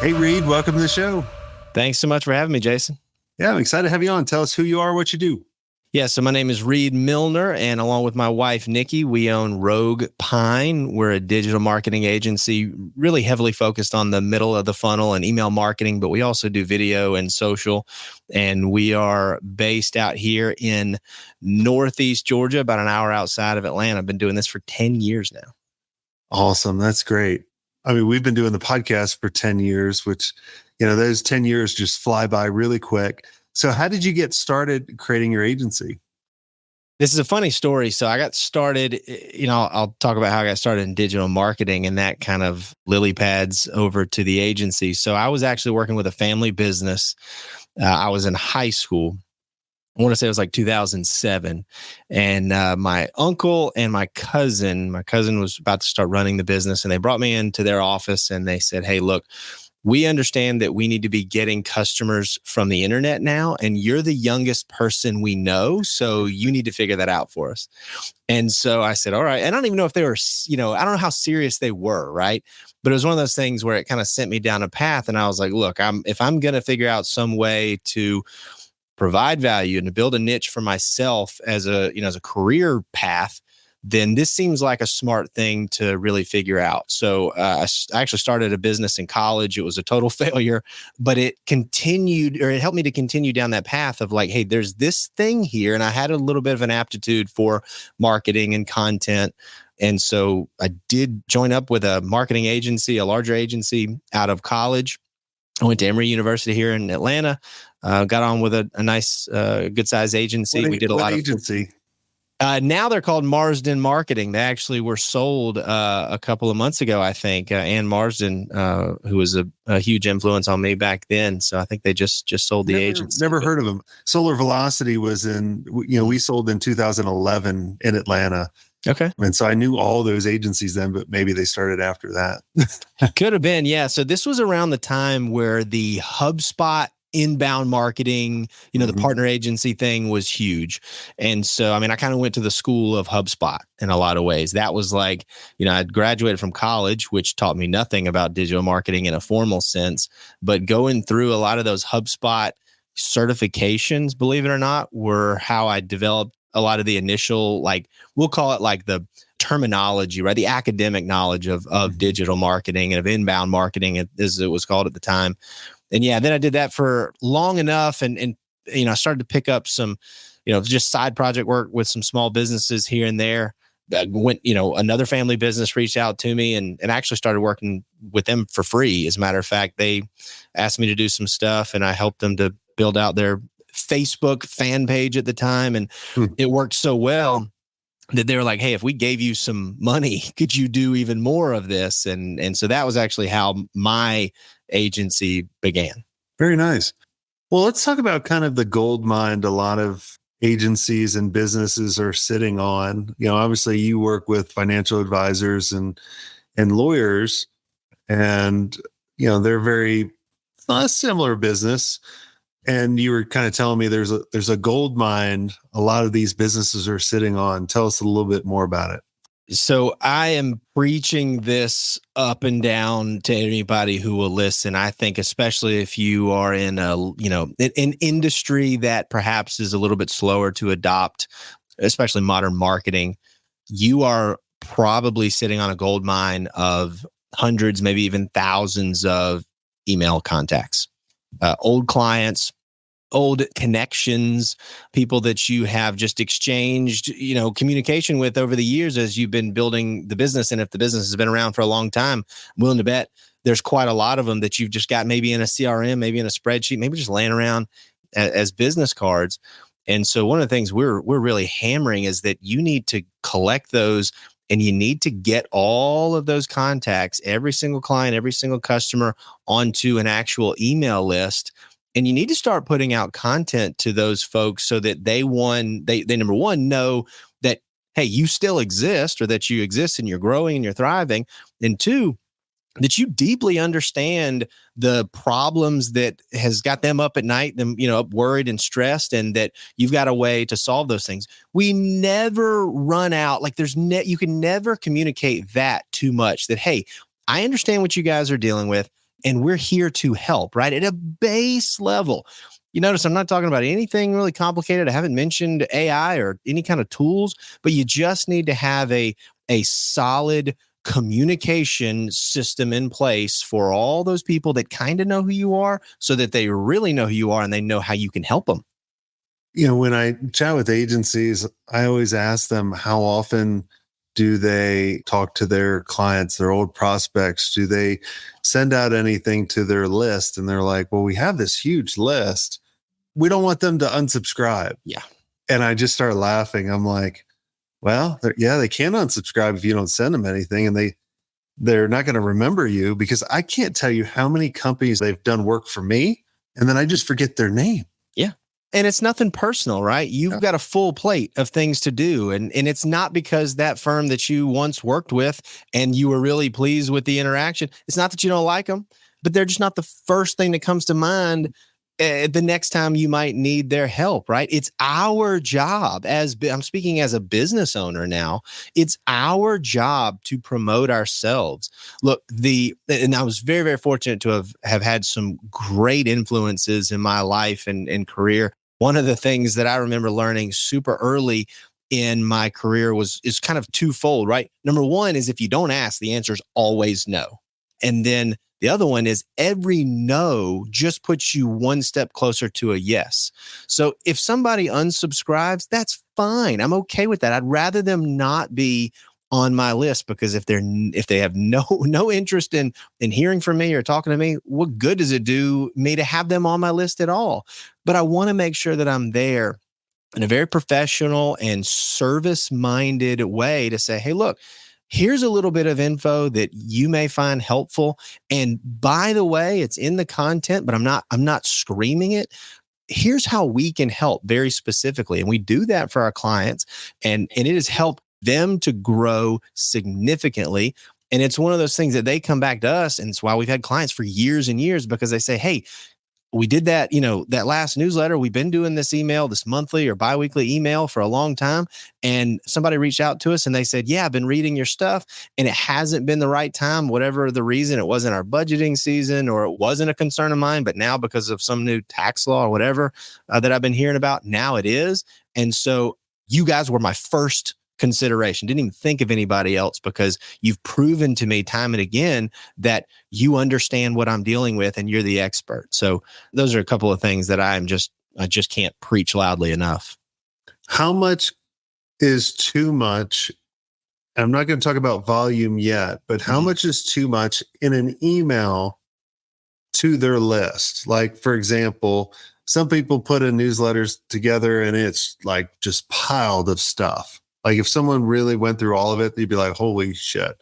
Hey, Reade, welcome to the show. Thanks so much for having me, Jason. Yeah, I'm excited to have you on. Tell us who you are, what you do. Yeah, so my name is Reade Milner, and along with my wife, Nikki, we own Rogue Pine. We're a digital marketing agency, really heavily focused on the middle of the funnel and email marketing, but we also do video and social. And we are based out here in Northeast Georgia, about an hour outside of Atlanta. I've been doing this for 10 years now. Awesome. That's great. I mean, we've been doing the podcast for 10 years, which, those 10 years just fly by really quick. So how did you get started creating your agency? This is a funny story. So I got started, I'll talk about how I got started in digital marketing, and that kind of lily pads over to the agency. So I was actually working with a family business. I was in high school. I want to say it was like 2007. And my uncle and my cousin was about to start running the business, and they brought me into their office and they said, "Hey, look, we understand that we need to be getting customers from the internet now, and you're the youngest person we know, so you need to figure that out for us." And so I said, all right. And I don't even know if they were, I don't know how serious they were, right? But it was one of those things where it kind of sent me down a path, and I was like, look, if I'm going to figure out some way to provide value and to build a niche for myself as a career path, then this seems like a smart thing to really figure out. So I actually started a business in college. It was a total failure, but it helped me to continue down that path of like, hey, there's this thing here. And I had a little bit of an aptitude for marketing and content. And so I did join up with a marketing agency, a larger agency out of college. I went to Emory University here in Atlanta, got on with a nice, good size agency. We did a lot of agency. Now they're called Marsden Marketing. They actually were sold a couple of months ago, I think. Ann Marsden, who was a huge influence on me back then. So I think they just sold the agency. Never heard of them. Solar Velocity was we sold in 2011 in Atlanta. Okay. And so I knew all those agencies then, but maybe they started after that. Could have been, yeah. So this was around the time where the Hubspot inbound marketing, the partner agency thing was huge. And so, I kind of went to the school of HubSpot in a lot of ways. That was like, I'd graduated from college, which taught me nothing about digital marketing in a formal sense, but going through a lot of those HubSpot certifications, believe it or not, were how I developed a lot of the initial, we'll call it like the terminology, right? The academic knowledge of digital marketing and of inbound marketing, as it was called at the time. And yeah, then I did that for long enough. And I started to pick up some, just side project work with some small businesses here and there. Another family business reached out to me and actually started working with them for free. As a matter of fact, they asked me to do some stuff and I helped them to build out their Facebook fan page at the time. And it worked so well that they were like, hey, if we gave you some money, could you do even more of this? And so that was actually how my agency began. Very nice. Well, let's talk about kind of the gold mine a lot of agencies and businesses are sitting on. Obviously you work with financial advisors and lawyers, and they're very similar business. And you were kind of telling me there's a gold mine a lot of these businesses are sitting on. Tell us a little bit more about it. So I am preaching this up and down to anybody who will listen. I think especially if you are in an industry that perhaps is a little bit slower to adopt, especially modern marketing, you are probably sitting on a gold mine of hundreds, maybe even thousands of email contacts, old clients, old connections, people that you have just exchanged, communication with over the years as you've been building the business. And if the business has been around for a long time, I'm willing to bet there's quite a lot of them that you've just got maybe in a CRM, maybe in a spreadsheet, maybe just laying around as business cards. And so one of the things we're really hammering is that you need to collect those and you need to get all of those contacts, every single client, every single customer onto an actual email list. And you need to start putting out content to those folks so that they number one, know that, hey, you still exist, or that you exist and you're growing and you're thriving. And two, that you deeply understand the problems that has got them up at night, them, up worried and stressed, and that you've got a way to solve those things. We never run out. You can never communicate that too much, that, hey, I understand what you guys are dealing with. And we're here to help, right? At a base level. You notice I'm not talking about anything really complicated. I haven't mentioned AI or any kind of tools, but you just need to have a solid communication system in place for all those people that kind of know who you are so that they really know who you are and they know how you can help them. When I chat with agencies, I always ask them how often do they talk to their clients, their old prospects? Do they send out anything to their list? And they're like, well, we have this huge list. We don't want them to unsubscribe. Yeah. And I just start laughing. I'm like, well, they can unsubscribe if you don't send them anything. And they're not going to remember you, because I can't tell you how many companies they've done work for me, and then I just forget their name. Yeah. And it's nothing personal, right? You've got a full plate of things to do. And it's not because that firm that you once worked with and you were really pleased with the interaction. It's not that you don't like them, but they're just not the first thing that comes to mind the next time you might need their help, right? It's our job I'm speaking as a business owner now. It's our job to promote ourselves. Look, and I was very, very fortunate to have had some great influences in my life and career. One of the things that I remember learning super early in my career is kind of twofold, right? Number one is if you don't ask, the answer is always no. And then the other one is every no just puts you one step closer to a yes. So if somebody unsubscribes, that's fine. I'm okay with that. I'd rather them not be on my list, because if they have no interest in hearing from me or talking to me, what good does it do me to have them on my list at all? But I want to make sure that I'm there in a very professional and service-minded way to say, hey, look, here's a little bit of info that you may find helpful. And by the way, it's in the content, but I'm not screaming it. Here's how we can help very specifically. And we do that for our clients, and it has helped them to grow significantly. And it's one of those things that they come back to us. And it's why we've had clients for years and years, because they say, hey, we did that, that last newsletter. We've been doing this monthly or biweekly email for a long time. And somebody reached out to us and they said, yeah, I've been reading your stuff and it hasn't been the right time, whatever the reason. It wasn't our budgeting season, or it wasn't a concern of mine, but now because of some new tax law or whatever that I've been hearing about, now it is. And so you guys were my first consideration. Didn't even think of anybody else, because you've proven to me time and again that you understand what I'm dealing with and you're the expert. So those are a couple of things that I just can't preach loudly enough. How much is too much? I'm not going to talk about volume yet, but how much is too much in an email to their list? Like, for example, some people put in newsletters together and it's like just piled of stuff. Like if someone really went through all of it, they'd be like, holy shit.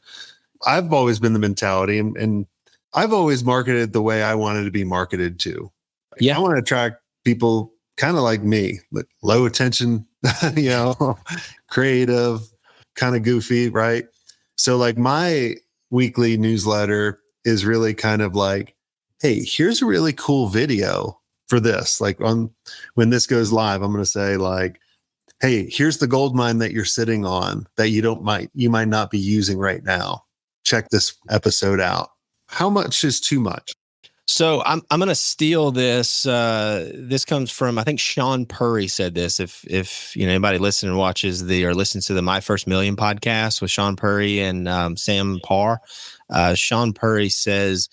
I've always been the mentality, and I've always marketed the way I wanted to be marketed to. I want to attract people kind of like me, like low attention, creative, kind of goofy, right? So like my weekly newsletter is really kind of like, hey, here's a really cool video for this. Like when this goes live, I'm going to say like, hey, here's the gold mine that you're sitting on that you might not be using right now. Check this episode out. How much is too much? So I'm going to steal this. This comes from, I think Sean Purry said this. If anybody listens and watches or listens to the My First Million podcast with Sean Purry and Sam Parr, Sean Purry says,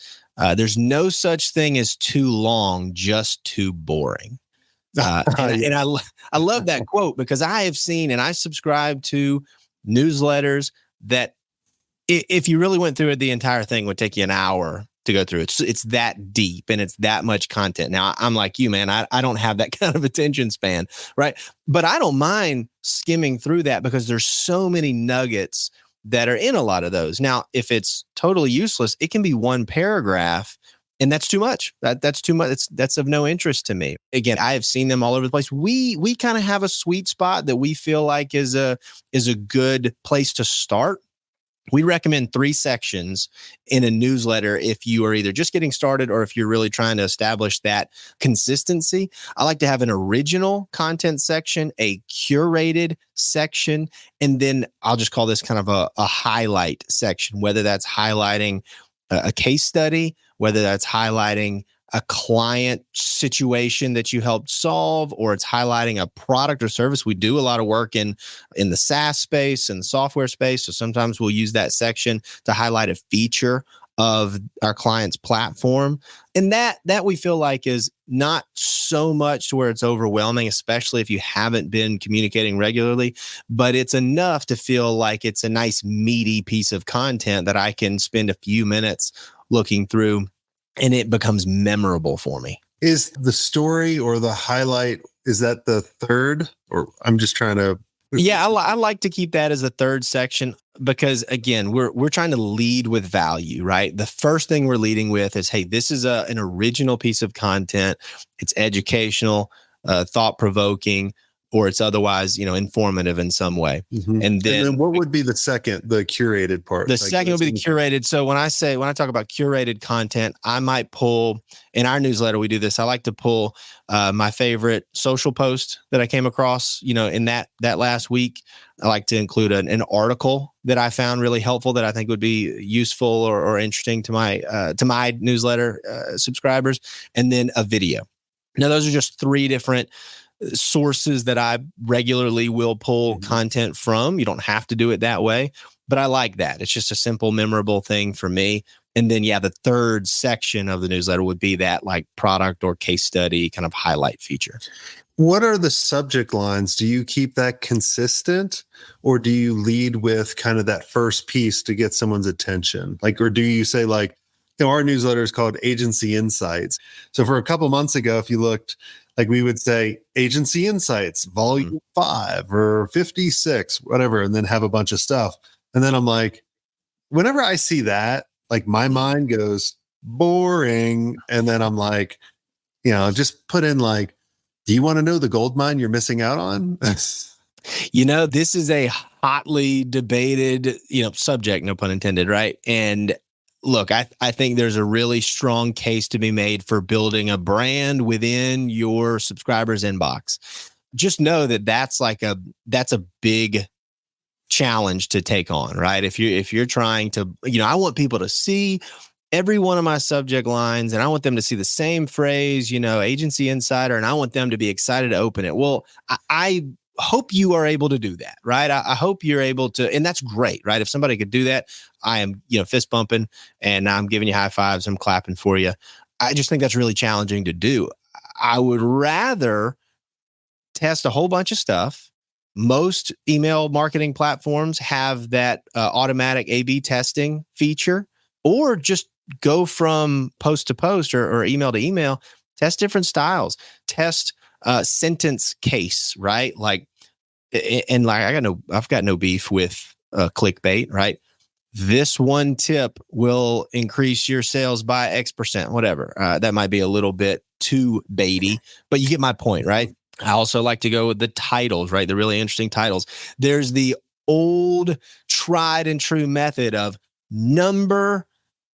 there's no such thing as too long, just too boring. And I love that quote, because I have seen and I subscribe to newsletters that if you really went through it, the entire thing would take you an hour to go through. It's that deep and it's that much content. Now I'm like you, man, I don't have that kind of attention span, right? But I don't mind skimming through that, because there's so many nuggets that are in a lot of those. Now, if it's totally useless, it can be one paragraph. And that's too much. That's too much. That's of no interest to me. Again, I have seen them all over the place. We kind of have a sweet spot that we feel like is a good place to start. We recommend 3 sections in a newsletter if you are either just getting started or if you're really trying to establish that consistency. I like to have an original content section, a curated section, and then I'll just call this kind of a highlight section, whether that's highlighting a case study whether that's highlighting a client situation that you helped solve, or it's highlighting a product or service. We do a lot of work in the SaaS space and the software space. So sometimes we'll use that section to highlight a feature of our client's platform. And that we feel like is not so much to where it's overwhelming, especially if you haven't been communicating regularly, but it's enough to feel like it's a nice meaty piece of content that I can spend a few minutes looking through, and it becomes memorable for me. Is the story or the highlight, is that the third? Or I'm just trying to... Yeah, I like to keep that as the third section because, again, we're trying to lead with value, right? The first thing we're leading with is, hey, this is an original piece of content. It's educational, thought-provoking, or it's otherwise, informative in some way. Mm-hmm. And then what would be the second, the curated part? The second would be the curated. So when I talk about curated content, I might pull, in our newsletter, we do this. I like to pull my favorite social post that I came across, in that last week. I like to include an article that I found really helpful that I think would be useful or interesting to my newsletter subscribers, and then a video. Now, those are just three different sources that I regularly will pull content from. You don't have to do it that way, but I like that. It's just a simple, memorable thing for me. And then, the third section of the newsletter would be that like product or case study kind of highlight feature. What are the subject lines? Do you keep that consistent, or do you lead with kind of that first piece to get someone's attention? Or do you say our newsletter is called Agency Insights. So for a couple months ago, if you looked, we would say Agency Insights, volume 5 or 56, whatever, and then have a bunch of stuff. And then I'm like, whenever I see that, my mind goes boring. And then I'm like, just put in do you want to know the gold mine you're missing out on? This is a hotly debated, subject, no pun intended, right? And look, I think there's a really strong case to be made for building a brand within your subscribers' inbox. Just know that's a big challenge to take on, right? If you're trying to, I want people to see every one of my subject lines, and I want them to see the same phrase, Agency Insider, and I want them to be excited to open it. Well, I hope you are able to do that, right? I hope you're able to, and that's great, right? If somebody could do that, I am, fist bumping, and I'm giving you high fives. I'm clapping for you. I just think that's really challenging to do. I would rather test a whole bunch of stuff. Most email marketing platforms have that automatic A/B testing feature, or just go from post to post or email to email, test different styles, test sentence case, right? I've got no beef with clickbait, right? This one tip will increase your sales by X%, whatever. That might be a little bit too baity, but you get my point, right? I also like to go with the titles, right? The really interesting titles. There's the old tried and true method of number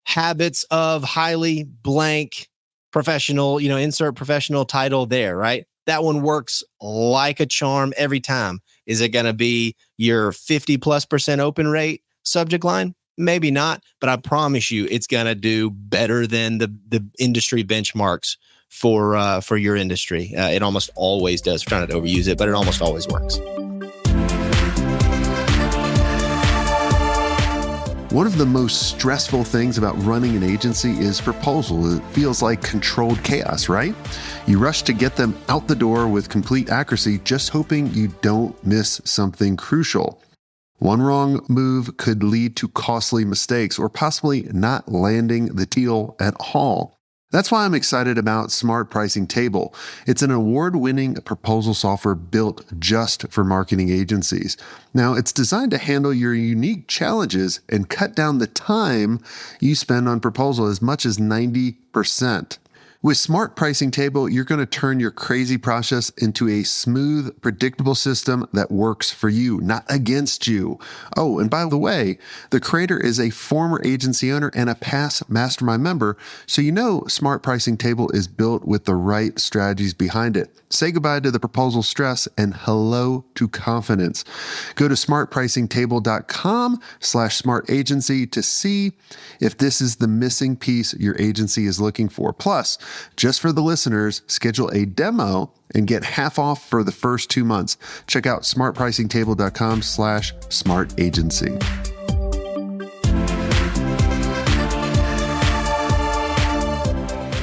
habits of highly blank professional, insert professional title there, right? That one works like a charm every time. Is it going to be your 50+% open rate subject line? Maybe not, but I promise you it's going to do better than the industry benchmarks for your industry. It almost always does. I'm trying not to overuse it, but it almost always works. One of the most stressful things about running an agency is proposal. It feels like controlled chaos, right? You rush to get them out the door with complete accuracy, just hoping you don't miss something crucial. One wrong move could lead to costly mistakes or possibly not landing the deal at all. That's why I'm excited about Smart Pricing Table. It's an award-winning proposal software built just for marketing agencies. Now, it's designed to handle your unique challenges and cut down the time you spend on proposal as much as 90%. With Smart Pricing Table, you're going to turn your crazy process into a smooth, predictable system that works for you, not against you. Oh, and by the way, the creator is a former agency owner and a past mastermind member, so you know Smart Pricing Table is built with the right strategies behind it. Say goodbye to the proposal stress and hello to confidence. Go to smartpricingtable.com/smartagency to see if this is the missing piece your agency is looking for. Plus, just for the listeners, schedule a demo and get half off for the first 2 months. Check out smartpricingtable.com/smartagency.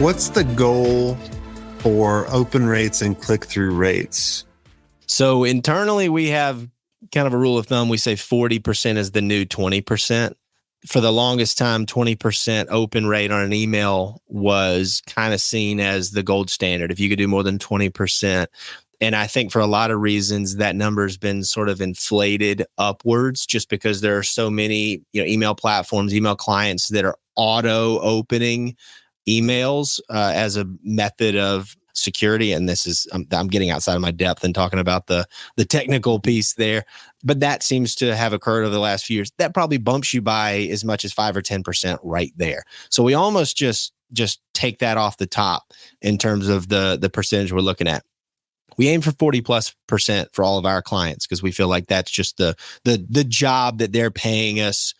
What's the goal for open rates and click-through rates? So internally, we have kind of a rule of thumb. We say 40% is the new 20%. For the longest time, 20% open rate on an email was kind of seen as the gold standard. If you could do more than 20%. And I think for a lot of reasons, that number's been sort of inflated upwards just because there are so many, email platforms, email clients that are auto opening emails as a method of security. And this is, I'm getting outside of my depth and talking about the technical piece there, but that seems to have occurred over the last few years. That probably bumps you by as much as 5 or 10% right there. So we almost just take that off the top in terms of the percentage we're looking at. We aim for 40+% for all of our clients because we feel like that's just the job that they're paying us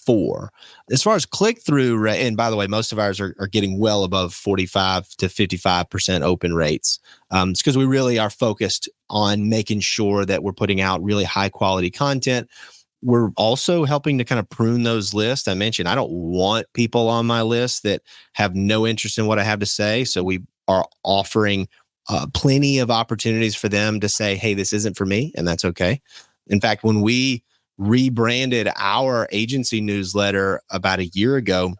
for. As far as click-through rate, and by the way, most of ours are getting well above 45 to 55% open rates. It's because we really are focused on making sure that we're putting out really high-quality content. We're also helping to kind of prune those lists. I mentioned I don't want people on my list that have no interest in what I have to say, so we are offering plenty of opportunities for them to say, hey, this isn't for me, and that's okay. In fact, when we rebranded our agency newsletter about a year ago,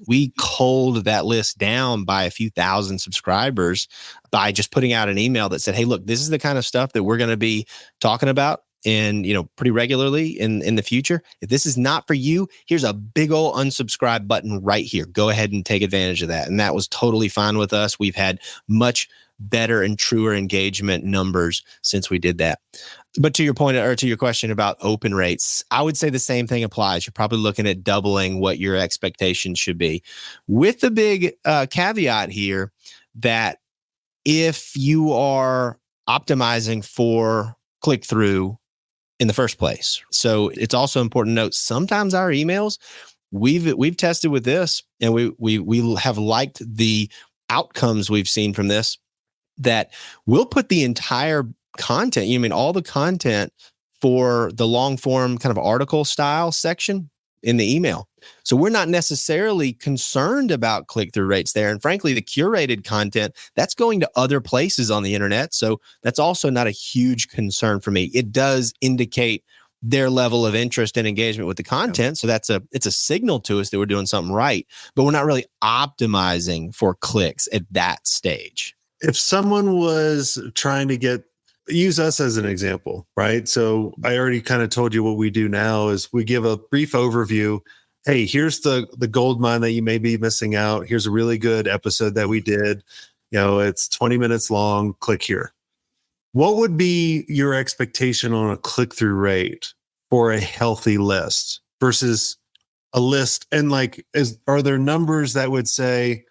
we culled that list down by a few thousand subscribers by just putting out an email that said, hey, look, this is the kind of stuff that we're going to be talking about and pretty regularly in the future. If this is not for you, here's a big old unsubscribe button right here. Go ahead and take advantage of that. And that was totally fine with us. We've had much better and truer engagement numbers since we did that. But to your point, or to your question about open rates, I would say the same thing applies. You're probably looking at doubling what your expectations should be, with the big caveat here that if you are optimizing for click-through in the first place. So it's also important to note, sometimes our emails, we've tested with this, and we have liked the outcomes we've seen from this, that we'll put the entire content, all the content for the long form kind of article style section in the email. So we're not necessarily concerned about click-through rates there. And frankly, the curated content, that's going to other places on the internet. So that's also not a huge concern for me. It does indicate their level of interest and engagement with the content. So it's a signal to us that we're doing something right, but we're not really optimizing for clicks at that stage. If someone was trying to use us as an example, right? So I already kind of told you what we do now is we give a brief overview. Hey, here's the gold mine that you may be missing out. Here's a really good episode that we did. It's 20 minutes long. Click here. What would be your expectation on a click-through rate for a healthy list versus a list? And are there numbers that would say,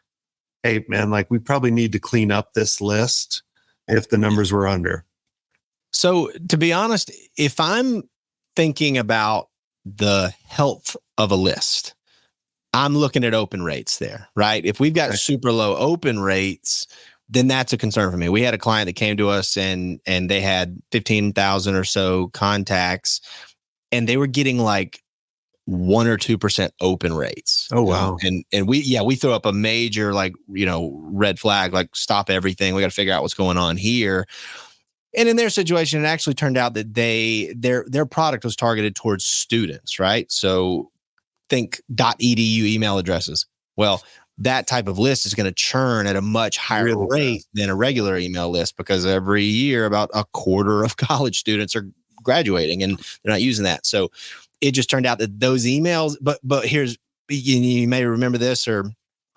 hey, man, we probably need to clean up this list if the numbers were under? So to be honest, if I'm thinking about the health of a list, I'm looking at open rates there, right? If we've got super low open rates, then that's a concern for me. We had a client that came to us and they had 15,000 or so contacts, and they were getting 1 or 2% open rates. Oh, wow. And we throw up a major red flag, stop everything. We got to figure out what's going on here. And in their situation, it actually turned out that their product was targeted towards students, right? So think .edu email addresses. Well, that type of list is going to churn at a much higher rate than a regular email list, because every year about a quarter of college students are graduating and they're not using that. So it just turned out that those emails, but here's, you may remember this, or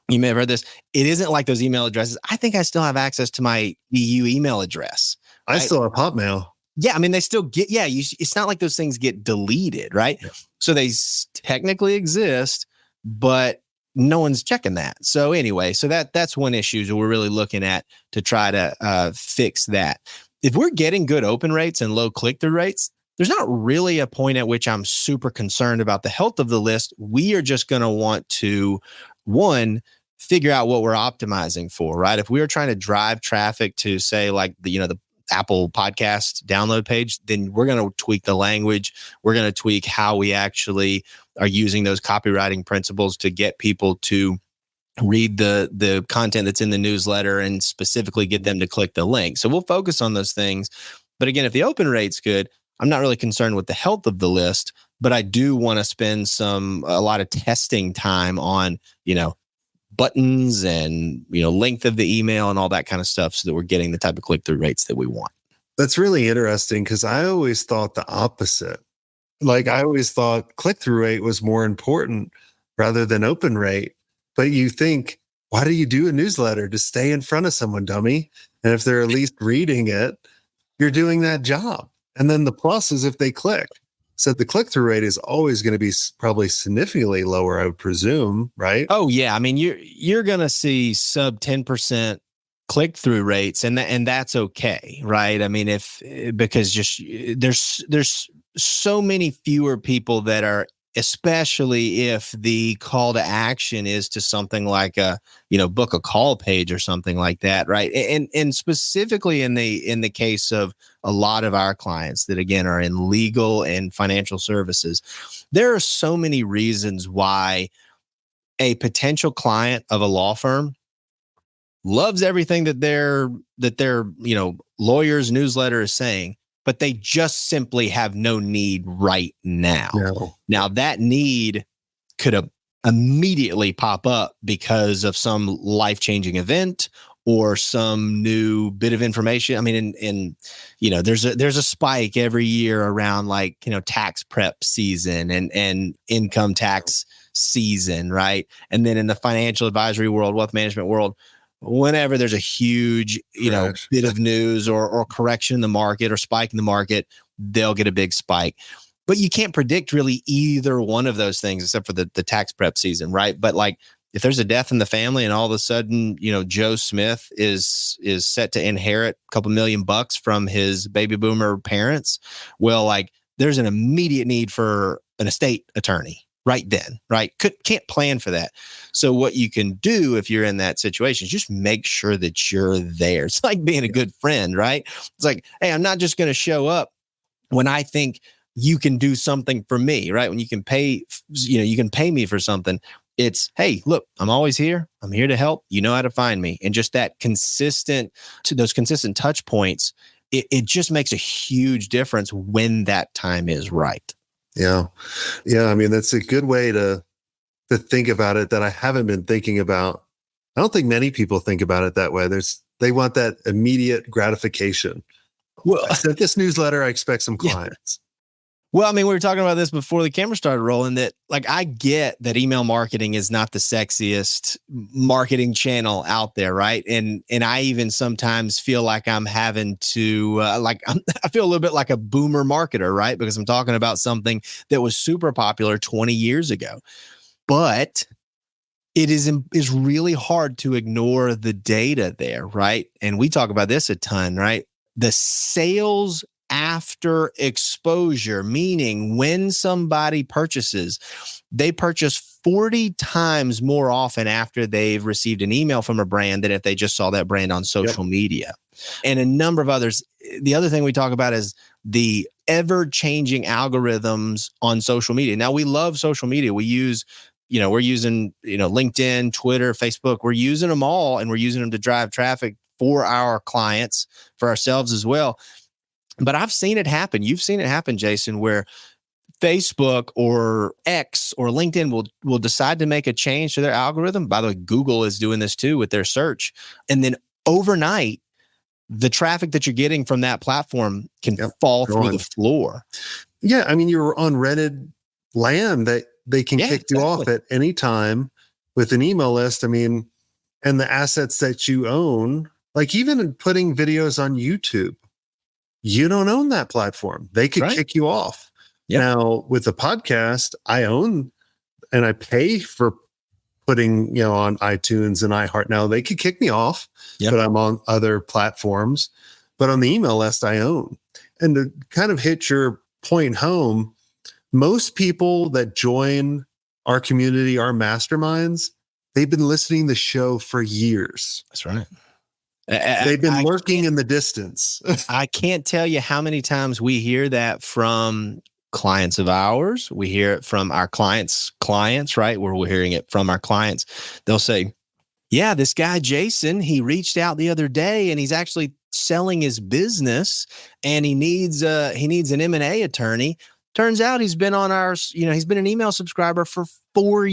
You may have heard this. It isn't like those email addresses. I think I still have access to my EU email address. I Right? still have Hotmail. Yeah, I mean, they still get, it's not like those things get deleted, right? Yeah. So they technically exist, but no one's checking that. So anyway, so that's one issue that we're really looking at to try to fix that. If we're getting good open rates and low click-through rates, there's not really a point at which I'm super concerned about the health of the list. We are just going to want to, one, figure out what we're optimizing for, right? If we are trying to drive traffic to, say, like the Apple podcast download page, then we're going to tweak the language. We're going to tweak how we actually are using those copywriting principles to get people to read the content that's in the newsletter and specifically get them to click the link. So we'll focus on those things. But again, if the open rate's good, I'm not really concerned with the health of the list, but I do want to spend a lot of testing time on, buttons and, length of the email and all that kind of stuff so that we're getting the type of click-through rates that we want. That's really interesting because I always thought the opposite. Like I always thought click-through rate was more important rather than open rate. But you think, why do you do a newsletter? To stay in front of someone, dummy. And if they're at least reading it, you're doing that job. And then the plus is if they click. So the click-through rate is always going to be probably significantly lower, I would presume, right? Oh yeah, I mean you're going to see sub 10% click-through rates, and that's okay, right? I mean because just there's so many fewer people that are, especially if the call to action is to something like book a call page or something like that, right? And specifically in the case of a lot of our clients that again are in legal and financial services, there are so many reasons why a potential client of a law firm loves everything that their lawyer's newsletter is saying, but they just simply have no need right now. No. Now that need could immediately pop up because of some life-changing event or some new bit of information. I mean, there's a spike every year around tax prep season and income tax season, right? And then in the financial advisory world, wealth management world, whenever there's a huge, bit of news or correction in the market or spike in the market, they'll get a big spike. But you can't predict really either one of those things except for the tax prep season, right? But if there's a death in the family and all of a sudden, Joe Smith is set to inherit a couple $1 million from his baby boomer parents, well, there's an immediate need for an estate attorney right then, right? Can't plan for that. So what you can do if you're in that situation is just make sure that you're there. It's like being a good friend, right? It's like, hey, I'm not just going to show up when I think you can do something for me, right? When you can pay, you can pay me for something. It's, hey, look, I'm always here. I'm here to help. You know how to find me. And just that consistent touch points, it just makes a huge difference when that time is right. Yeah. Yeah. I mean, that's a good way to think about it that I haven't been thinking about. I don't think many people think about it that way. They want that immediate gratification. Well, I sent this newsletter. I expect some clients. Well, I mean, we were talking about this before the camera started rolling that I get that email marketing is not the sexiest marketing channel out there, right? And I even sometimes feel like I'm having to I feel a little bit like a boomer marketer, right? Because I'm talking about something that was super popular 20 years ago. But it is really hard to ignore the data there, right? And we talk about this a ton, right? The sales after exposure, meaning when somebody purchases, they purchase 40 times more often after they've received an email from a brand than if they just saw that brand on social media. And a number of others. The other thing we talk about is the ever-changing algorithms on social media. Now, we love social media. We use, we're using, LinkedIn, Twitter, Facebook. We're using them all, and we're using them to drive traffic for our clients, for ourselves as well. But I've seen it happen. You've seen it happen, Jason, where Facebook or X or LinkedIn will decide to make a change to their algorithm. By the way, Google is doing this too with their search. And then overnight, the traffic that you're getting from that platform can fall through the floor. Yeah. I mean, you're on rented land that they can kick you off at any time. with an email list, I mean, and the assets that you own, like even putting videos on YouTube, you don't own that platform. They could kick you off. Yep. Now with the podcast, I own and I pay for putting, on iTunes and iHeart. Now they could kick me off, but I'm on other platforms. But on the email list, I own. And to kind of hit your point home, most people that join our community, our masterminds, they've been listening to the show for years. That's right. They've been lurking in the distance. I can't tell you how many times we hear that from clients of ours. We hear it from our clients, right? Where we're hearing it from our clients. They'll say, yeah, this guy, Jason, he reached out the other day and he's actually selling his business and he needs an M&A attorney. Turns out he's been on our, he's been an email subscriber for 5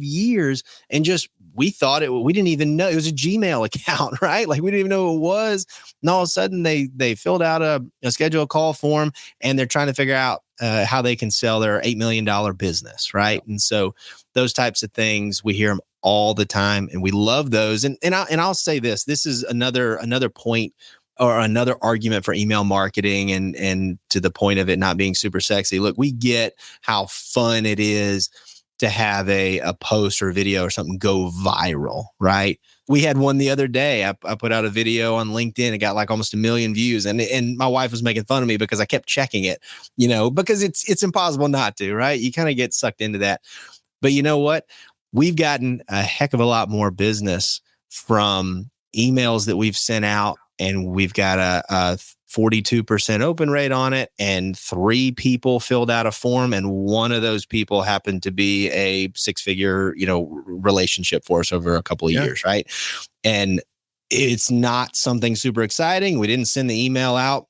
years. And we thought we didn't even know it was a Gmail account, right? Like we didn't even know who it was. And all of a sudden they filled out a schedule a call form and they're trying to figure out how they can sell their $8 million business. Right. And so those types of things, we hear them all the time and we love those. And I'll say this is another point or another argument for email marketing and to the point of it not being super sexy. Look, we get how fun it is to have a post or a video or something go viral, right? We had one the other day. I put out a video on LinkedIn. It got like almost 1 million views. And my wife was making fun of me because I kept checking it, because it's impossible not to, right? You kind of get sucked into that. But you know what? We've gotten a heck of a lot more business from emails that we've sent out, and we've got a 42% open rate on it, and 3 people filled out a form, and one of those people happened to be a 6-figure, relationship for us over a couple of years, right? And it's not something super exciting. We didn't send the email out,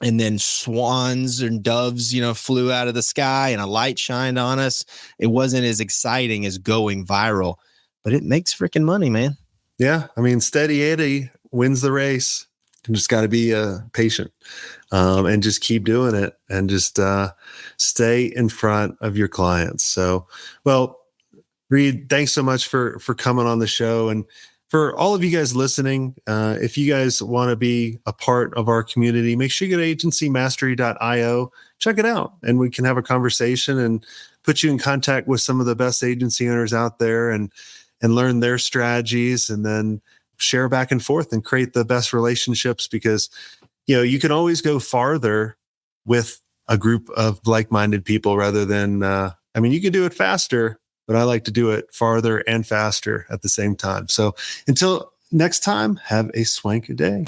and then swans and doves, flew out of the sky, and a light shined on us. It wasn't as exciting as going viral, but it makes freaking money, man. Yeah, I mean, steady Eddie wins the race. You just got to be patient and just keep doing it and just stay in front of your clients. So, well, Reade, thanks so much for coming on the show. And for all of you guys listening, if you guys want to be a part of our community, make sure you go to agencymastery.io, check it out, and we can have a conversation and put you in contact with some of the best agency owners out there and learn their strategies, and then share back and forth and create the best relationships, because, you can always go farther with a group of like-minded people rather than, you can do it faster, but I like to do it farther and faster at the same time. So until next time, have a swanky day.